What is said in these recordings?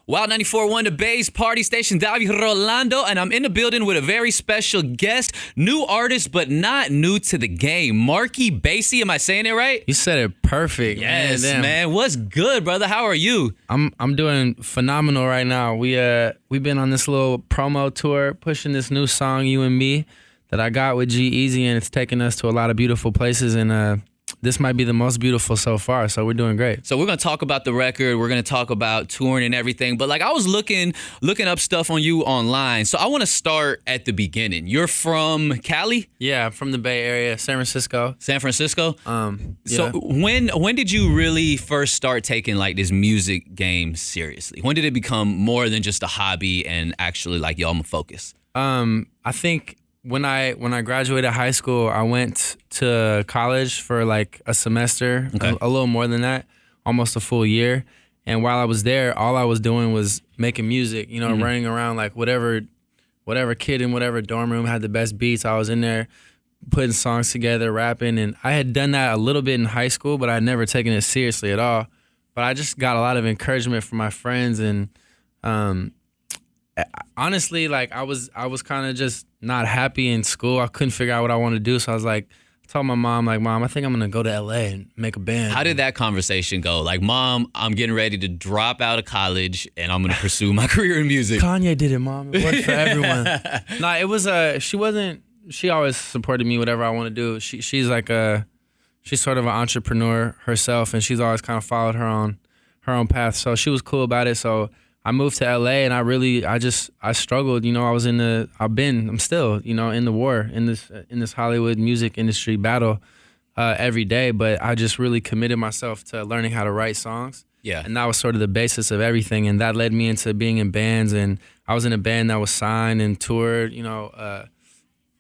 WiLD 94.1, the Bay's party station, David Rolando, and I'm in the building with a very special guest, new artist, but not new to the game, Marky Bassy. Am I saying it right? You said it perfect. Yes, man. What's good, brother? How are you? I'm doing phenomenal right now. We've been on this little promo tour, pushing this new song, You and Me, that I got with G-Eazy, and it's taken us to a lot of beautiful places, and this might be the most beautiful so far, so we're doing great. So we're going to talk about the record. We're going to talk about touring and everything. But like I was looking up stuff on you online. So I want to start at the beginning. You're from Cali? Yeah, I'm from the Bay Area, San Francisco. San Francisco? Yeah. So when did you really first start taking like this music game seriously? When did it become more than just a hobby and actually like, yo, I'm a focus? I think when I graduated high school, I went to college for like a semester, a little more than that, almost a full year. And while I was there, all I was doing was making music, running around like whatever kid in whatever dorm room had the best beats. I was in there putting songs together, rapping. And I had done that a little bit in high school, but I'd never taken it seriously at all. But I just got a lot of encouragement from my friends, and honestly, like I was kind of just not happy in school. I couldn't figure out what I wanted to do, so I was like, I told my mom, like, Mom, I think I'm gonna go to LA and make a band. How did that conversation go? Like, Mom, I'm getting ready to drop out of college and I'm gonna pursue my career in music. Kanye did it, Mom. It worked for everyone. Nah, it was she always supported me, whatever I want to do. She's sort of an entrepreneur herself, and she's always kind of followed her own path. So she was cool about it. So I moved to LA, and I struggled. I'm still, in the war, in this Hollywood music industry battle every day. But I just really committed myself to learning how to write songs. Yeah. And that was sort of the basis of everything. And that led me into being in bands. And I was in a band that was signed and toured,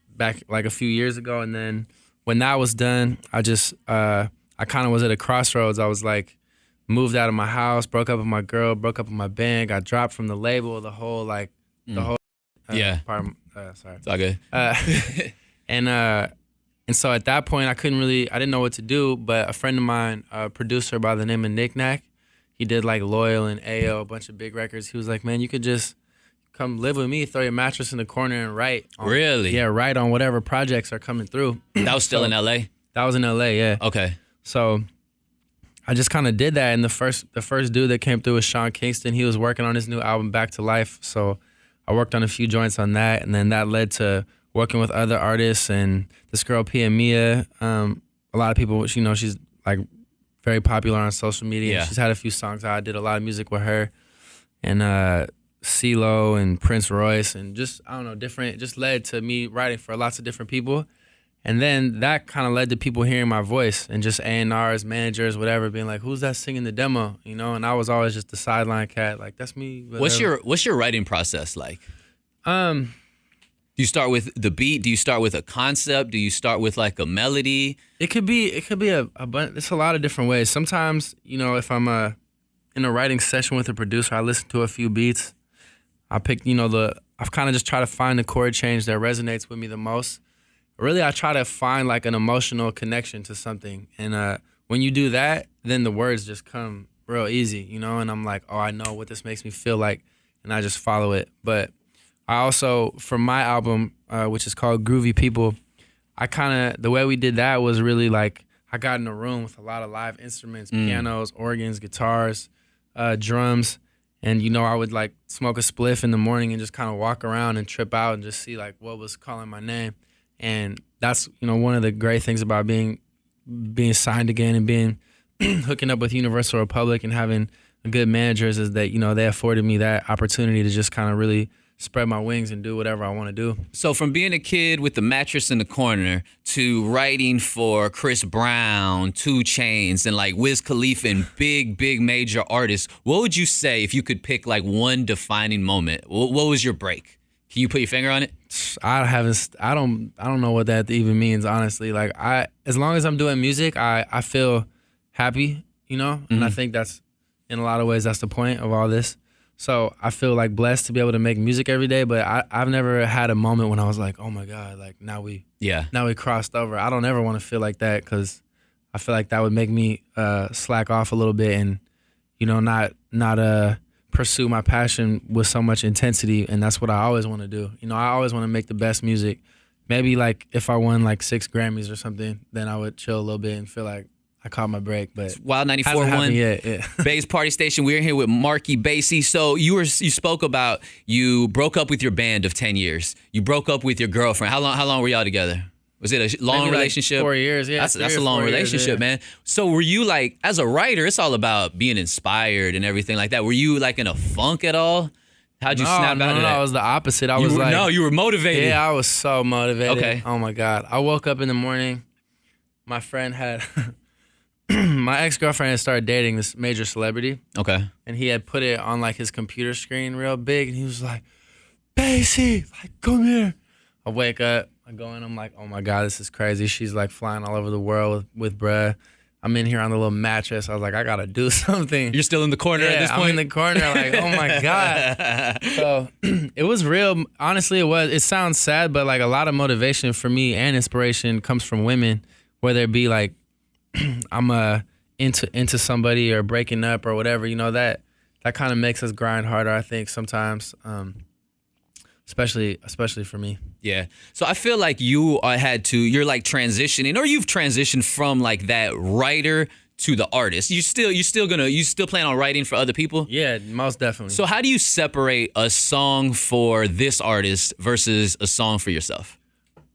back like a few years ago. And then when that was done, I kind of was at a crossroads. I was like, moved out of my house, broke up with my girl, broke up with my band, got dropped from the label, the whole part. Sorry. It's all good. And so at that point, I didn't know what to do, but a friend of mine, a producer by the name of Nick Nack, he did like Loyal and AO, a bunch of big records. He was like, man, you could just come live with me, throw your mattress in the corner and write. Really? Yeah, write on whatever projects are coming through. That was still in LA? That was in LA, yeah. Okay. So I just kind of did that, and the first dude that came through was Sean Kingston. He was working on his new album, Back to Life, so I worked on a few joints on that, and then that led to working with other artists, and this girl, Pia Mia, a lot of people, she's like very popular on social media. Yeah. She's had a few songs out. I did a lot of music with her, and CeeLo and Prince Royce, and just, I don't know, different, just led to me writing for lots of different people. And then that kind of led to people hearing my voice, and just A&Rs, managers, whatever, being like, "Who's that singing the demo?" And I was always just the sideline cat, like, "That's me." Whatever. What's your writing process like? Do you start with the beat? Do you start with a concept? Do you start with like a melody? It could be a bunch. It's a lot of different ways. Sometimes, if I'm in a writing session with a producer, I listen to a few beats. I pick, I've kind of just try to find the chord change that resonates with me the most. Really, I try to find like an emotional connection to something. And when you do that, then the words just come real easy, and I'm like, oh, I know what this makes me feel like, and I just follow it. But I also, for my album, which is called Groovy People, the way we did that was really like, I got in a room with a lot of live instruments, pianos, organs, guitars, drums. And, I would like smoke a spliff in the morning and just kind of walk around and trip out and just see like what was calling my name. And that's, one of the great things about being signed again and being hooking up with Universal Republic and having good managers is that, they afforded me that opportunity to just kind of really spread my wings and do whatever I want to do. So from being a kid with the mattress in the corner to writing for Chris Brown, 2 Chainz, and like Wiz Khalifa and big major artists, what would you say if you could pick like one defining moment? What was your break? Can you put your finger on it? I don't know what that even means, honestly. Like as long as I'm doing music, I feel happy, and I think that's, in a lot of ways, that's the point of all this. So I feel like blessed to be able to make music every day, but I've never had a moment when I was like, oh my God, like now we crossed over. I don't ever want to feel like that, because I feel like that would make me slack off a little bit and, not pursue my passion with so much intensity, and that's what I always want to do. You know, I always want to make the best music. Maybe like if I won like 6 Grammys or something, then I would chill a little bit and feel like I caught my break. But Wild 94.1, yeah. Bay's Party Station. We're here with Marky Bassy. So you spoke about you broke up with your band of 10 years. You broke up with your girlfriend. How long were y'all together? Was it a long Maybe relationship? Like 4 years, yeah. That's a long relationship, man. So were you like, as a writer, it's all about being inspired and everything like that. Were you like in a funk at all? How'd you snap out of that? No, it was the opposite. You were motivated. Yeah, I was so motivated. Okay. Oh my God. I woke up in the morning. My friend had, my ex-girlfriend had started dating this major celebrity. Okay. And he had put it on like his computer screen real big. And he was like, Bassy, like, come here. I wake up, I go in, I'm like, oh my God, this is crazy. She's like flying all over the world with bruh. I'm in here on the little mattress. I was like, I gotta do something. You're still in the corner at this point? I'm in the corner like, oh my God. So it was real. Honestly, it was. It sounds sad, but like a lot of motivation for me and inspiration comes from women, whether it be like I'm into somebody or breaking up or whatever. You know, that kind of makes us grind harder, I think, sometimes. Especially for me. Yeah. So I feel like you're like transitioning, or you've transitioned from like that writer to the artist. You still plan on writing for other people? Yeah, most definitely. So how do you separate a song for this artist versus a song for yourself?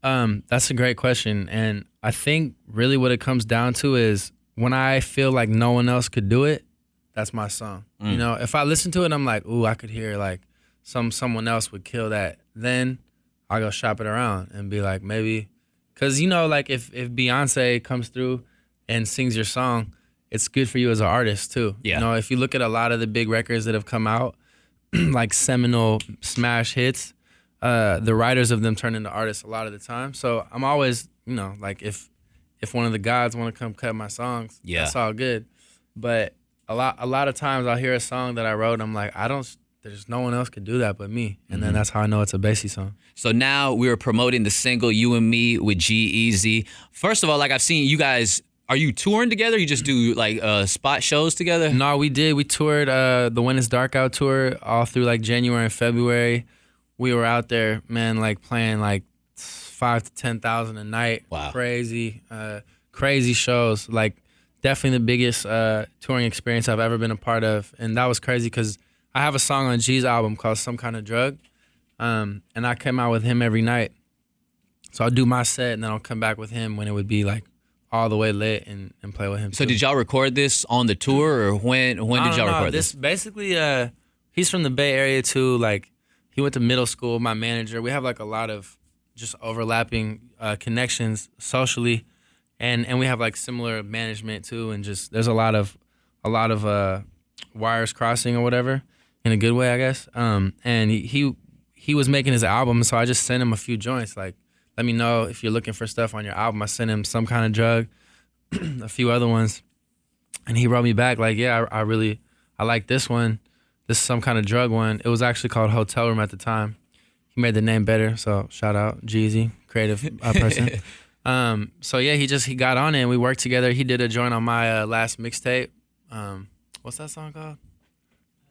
That's a great question. And I think really what it comes down to is when I feel like no one else could do it, that's my song. You know, if I listen to it, I'm like, ooh, I could hear like someone else would kill that. Then I'll go shop it around and be like, maybe, because you know, like if Beyonce comes through and sings your song, it's good for you as an artist too. Yeah. You know, if you look at a lot of the big records that have come out, like seminal smash hits, the writers of them turn into artists a lot of the time. So I'm always, you know, like if one of the gods want to come cut my songs, that's all good. But a lot of times I'll hear a song that I wrote and I'm like, there's no one else could do that but me. And then that's how I know it's a Bassy song. So now we're promoting the single You and Me with G-Eazy. First of all, like I've seen you guys, are you touring together? You just do like spot shows together? No, we did. We toured the When It's Dark Out tour all through like January and February. We were out there, man, like playing like 5,000 to 10,000 a night. Wow. Crazy shows. Like definitely the biggest touring experience I've ever been a part of. And that was crazy because I have a song on G's album called Some Kind of Drug, and I come out with him every night. So I'll do my set, and then I'll come back with him when it would be like all the way lit and play with him. So too. did y'all record this on the tour, or when did y'all record this? Basically, he's from the Bay Area too. Like he went to middle school. My manager. We have like a lot of just overlapping connections socially, and we have like similar management too. And just there's a lot of wires crossing or whatever. In a good way, I guess. And he was making his album, so I just sent him a few joints. Like, let me know if you're looking for stuff on your album. I sent him Some Kind of Drug, a few other ones, and he wrote me back like, yeah, I like this one. This is Some Kind of Drug one. It was actually called Hotel Room at the time. He made the name better, so shout out Jeezy, creative person. So yeah, he got on it and we worked together. He did a joint on my last mixtape. What's that song called?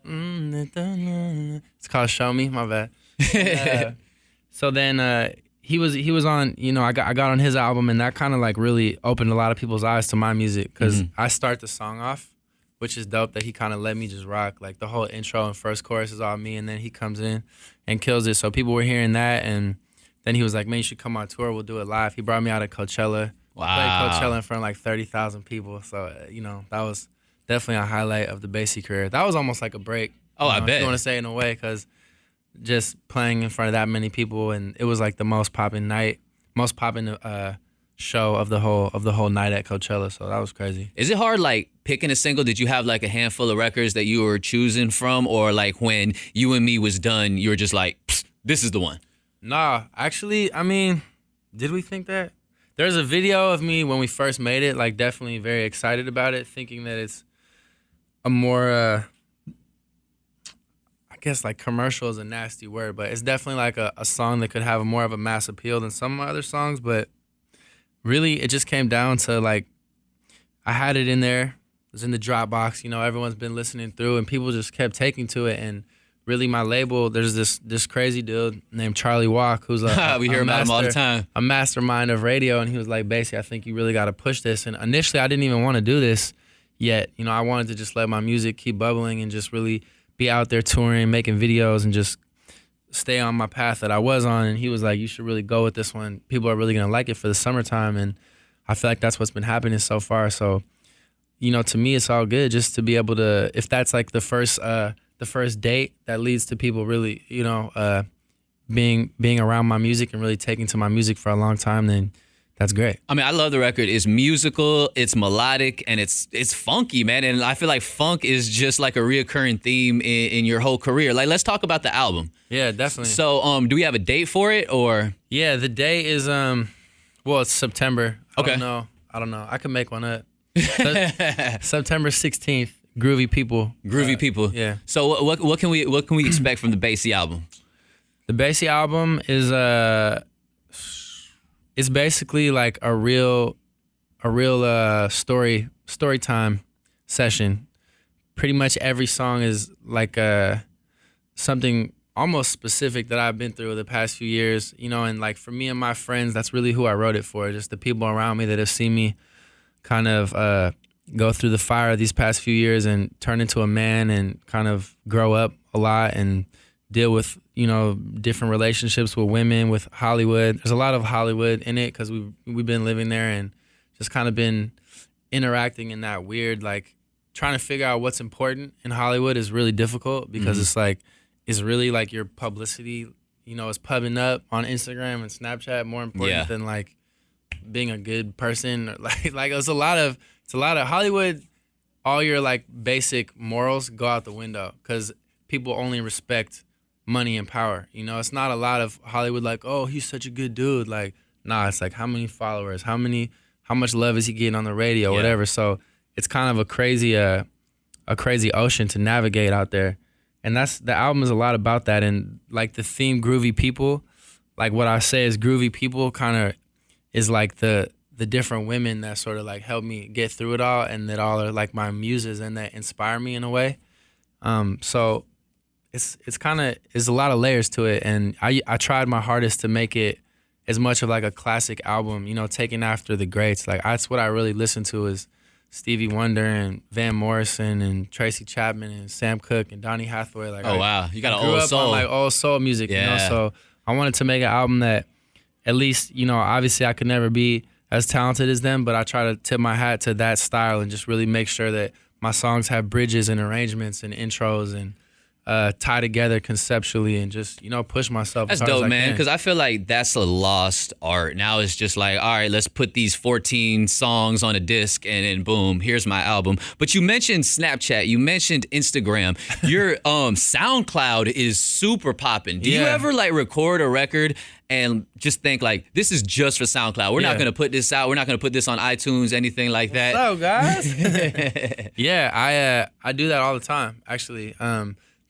It's called Show Me. My bad. So then he was on. You know, I got on his album, and that kind of like really opened a lot of people's eyes to my music because I start the song off, which is dope. That he kind of let me just rock. Like the whole intro and first chorus is all me, and then he comes in and kills it. So people were hearing that, and then he was like, "Man, you should come on tour. We'll do it live." He brought me out at Coachella. Wow. Played Coachella in front of like 30,000 people. So you know that was definitely a highlight of the Bassy career. That was almost like a break. Oh, I bet. If you want to say in a way, because just playing in front of that many people, and it was like the most popping show of the whole night at Coachella. So that was crazy. Is it hard, like, picking a single? Did you have, like, a handful of records that you were choosing from? Or, like, when You and Me was done, you were just like, this is the one? Nah, actually, I mean, did we think that? There's a video of me when we first made it, like, definitely very excited about it, thinking that it's a more, I guess, like, commercial is a nasty word, but it's definitely, like, a song that could have more of a mass appeal than some of my other songs, but really, it just came down to, like, I had it in there, was in the Dropbox. You know, everyone's been listening through, and people just kept taking to it. And really, my label, there's this crazy dude named Charlie Walk, who's we hear about him all the time. A mastermind of radio, and he was like, Bassy, I think you really got to push this. And initially, I didn't even want to do this yet. You know, I wanted to just let my music keep bubbling and just really be out there touring, making videos, and just stay on my path that I was on. And he was like, you should really go with this one. People are really gonna like it for the summertime. And I feel like that's what's been happening so far. So, you know, to me, it's all good just to be able to, if that's like the first date that leads to people really, you know, being around my music and really taking to my music for a long time, then that's great. I mean, I love the record. It's musical, it's melodic, and it's funky, man. And I feel like funk is just like a reoccurring theme in your whole career. Like, let's talk about the album. Yeah, definitely. So, do we have a date for it, or? Yeah, the date is well, it's September. Okay. I don't know. I can make one up. September 16th. Groovy People. Groovy People. Yeah. So what can we expect from the Bassy album? The Bassy album is it's basically like a real story time session. Pretty much every song is like something almost specific that I've been through the past few years, you know, and like for me and my friends, that's really who I wrote it for, just the people around me that have seen me kind of go through the fire these past few years and turn into a man and kind of grow up a lot and deal with, you know, different relationships with women, with Hollywood. There's a lot of Hollywood in it because we've been living there and just kind of been interacting in that weird, like trying to figure out what's important in Hollywood is really difficult because it's like, it's really like your publicity, you know, is pubbing up on Instagram and Snapchat more important than like being a good person. Like it's a lot of Hollywood. All your like basic morals go out the window because people only respect money and power. You know, it's not a lot of Hollywood like, oh, he's such a good dude. Like, nah, it's like how many followers, how much love is he getting on the radio, whatever. So it's kind of a crazy ocean to navigate out there. And the album is a lot about that. And like the theme Groovy People, like what I say is Groovy People kind of is like the different women that sort of like help me get through it all and that all are like my muses and that inspire me in a way. So it's a lot of layers to it. And I tried my hardest to make it as much of like a classic album, you know, taking after the greats. Like that's what I really listen to is Stevie Wonder and Van Morrison and Tracy Chapman and Sam Cooke and Donny Hathaway. Like, wow, you got an grew old up soul. on like old soul music, you know. So I wanted to make an album that, at least, you know, obviously I could never be as talented as them, but I try to tip my hat to that style and just really make sure that my songs have bridges and arrangements and intros and tie together conceptually and just, you know, push myself. That's as hard dope, as man, I can. because I feel like that's a lost art. Now it's just like, all right, let's put these 14 songs on a disc and then boom, here's my album. But you mentioned Snapchat, you mentioned Instagram. Your SoundCloud is super popping. Do you ever like record a record and just think like, this is just for SoundCloud? We're not going to put this out. We're not going to put this on iTunes, anything like that. What's up, guys? Yeah, I do that all the time, actually.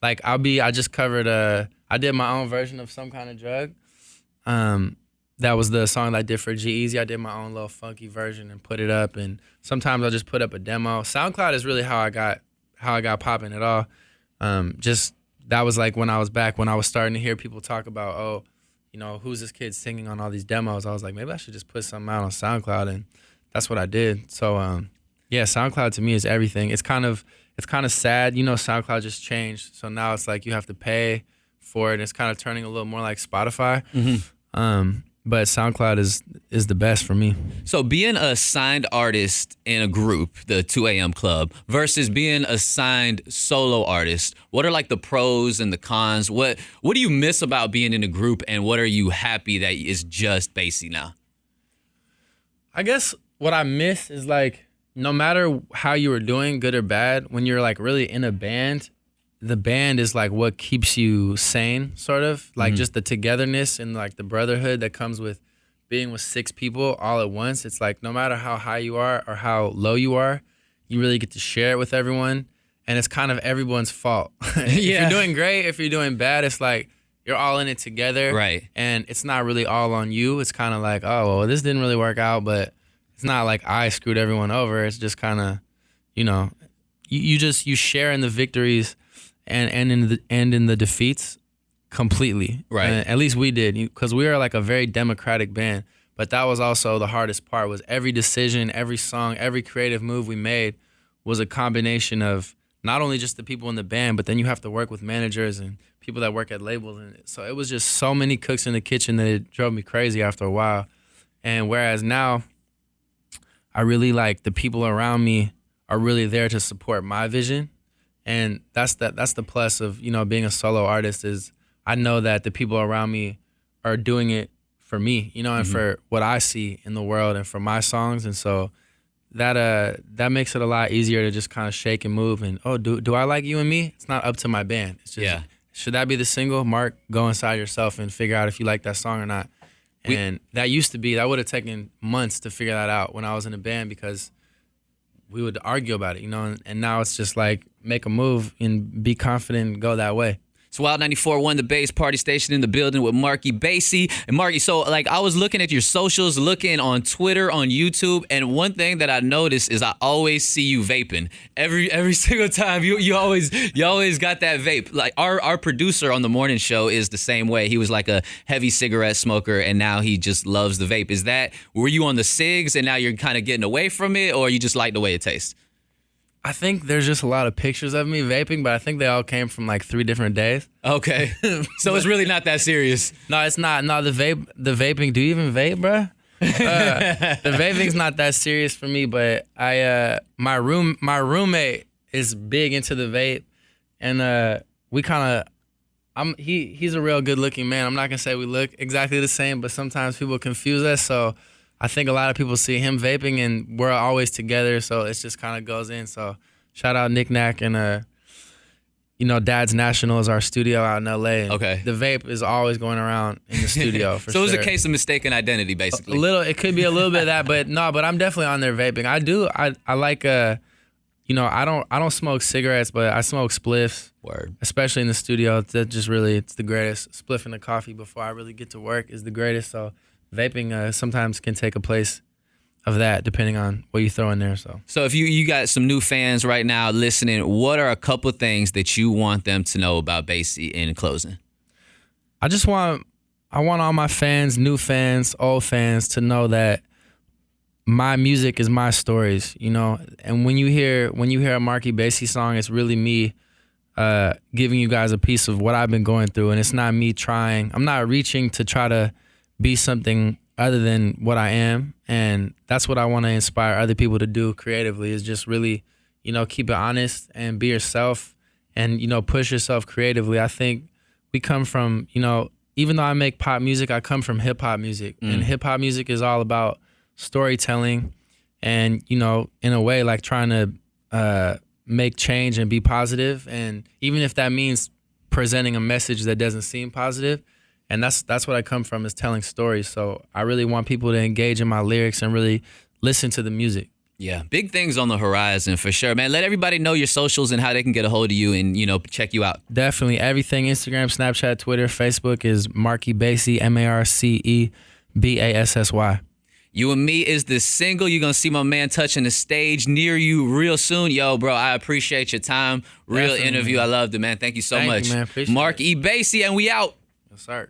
Like I just covered I did my own version of Some Kind of Drug. That was the song that I did for G-Eazy. I did my own little funky version and put it up. And sometimes I'll just put up a demo. SoundCloud is really how I got popping at all. Just that was like when I was starting to hear people talk about, oh, you know, who's this kid singing on all these demos? I was like, maybe I should just put something out on SoundCloud, and that's what I did. So yeah, SoundCloud to me is everything. It's kind of sad, you know. SoundCloud just changed, so now it's like you have to pay for it. It's kind of turning a little more like Spotify. But SoundCloud is the best for me. So being a signed artist in a group, the 2 a.m. Club, versus being a signed solo artist, what are like the pros and the cons? What do you miss about being in a group, and what are you happy that is just Bassy now? I guess what I miss is like, no matter how you were doing, good or bad, when you're like really in a band, the band is like what keeps you sane, sort of. Like just the togetherness and like the brotherhood that comes with being with 6 people all at once. It's like no matter how high you are or how low you are, you really get to share it with everyone. And it's kind of everyone's fault. If you're doing great, if you're doing bad, it's like you're all in it together. Right. And it's not really all on you. It's kind of like, oh, well, this didn't really work out, but it's not like I screwed everyone over. It's just kind of, you know, you share in the victories and in the defeats completely. Right. At least we did, because we are like a very democratic band. But that was also the hardest part, was every decision, every song, every creative move we made was a combination of not only just the people in the band, but then you have to work with managers and people that work at labels. And so it was just so many cooks in the kitchen that it drove me crazy after a while. And whereas now, I really like the people around me are really there to support my vision. And that's the plus of, you know, being a solo artist, is I know that the people around me are doing it for me, you know, and for what I see in the world and for my songs. And so that makes it a lot easier to just kind of shake and move. And, oh, do I like You and Me? It's not up to my band. It's just, should that be the single? Marc, go inside yourself and figure out if you like that song or not. And that would have taken months to figure that out when I was in a band, because we would argue about it, you know, and now it's just like, make a move and be confident and go that way. It's Wild 94.1, the Bass Party Station, in the building with Marky Bassy. And Marky, so like I was looking at your socials, looking on Twitter, on YouTube, and one thing that I noticed is I always see you vaping. Every single time you always got that vape. Like our producer on the morning show is the same way. He was like a heavy cigarette smoker, and now he just loves the vape. Were you on the cigs and now you're kind of getting away from it, or you just like the way it tastes? I think there's just a lot of pictures of me vaping, but I think they all came from like 3 different days. Okay. So it's really not that serious. No, it's not. No, the vaping, do you even vape, bruh? The vaping's not that serious for me, but my roommate is big into the vape, and he's a real good looking man. I'm not gonna say we look exactly the same, but sometimes people confuse us, so I think a lot of people see him vaping, and we're always together, so it just kind of goes in. So shout out Nick Knack, and you know, Dad's National is our studio out in LA. And okay. The vape is always going around in the studio for so sure. So it was a case of mistaken identity, basically. It could be a little bit of that, but no, but I'm definitely on there vaping. I like you know, I don't smoke cigarettes, but I smoke spliffs. Word. Especially in the studio. It's the greatest. Spliff and the coffee before I really get to work is the greatest. So vaping sometimes can take a place of that, depending on what you throw in there. So if you got some new fans right now listening, what are a couple of things that you want them to know about Bassy in closing? I want all my fans, new fans, old fans, to know that my music is my stories, you know. And when you hear a Marky Bassy song, it's really me giving you guys a piece of what I've been going through, and it's not me trying. I'm not reaching to try to be something other than what I am, and that's what I want to inspire other people to do creatively, is just really, you know, keep it honest and be yourself, and, you know, push yourself creatively. I think we come from, you know, even though I make pop music, I come from hip hop music, and hip hop music is all about storytelling and, you know, in a way, like trying to make change and be positive, and even if that means presenting a message that doesn't seem positive. And that's what I come from, is telling stories. So I really want people to engage in my lyrics and really listen to the music. Yeah, big things on the horizon for sure, man. Let everybody know your socials and how they can get a hold of you and, you know, check you out. Definitely. Everything, Instagram, Snapchat, Twitter, Facebook is Marky Bassy, MarceBassy. You and Me is the single. You're going to see my man touching the stage near you real soon. Yo, bro, I appreciate your time. Real Definitely, interview. Man. I loved it, man. Thank you so much. You, man. Appreciate Marc E. Bassy, and we out. Yes, sir.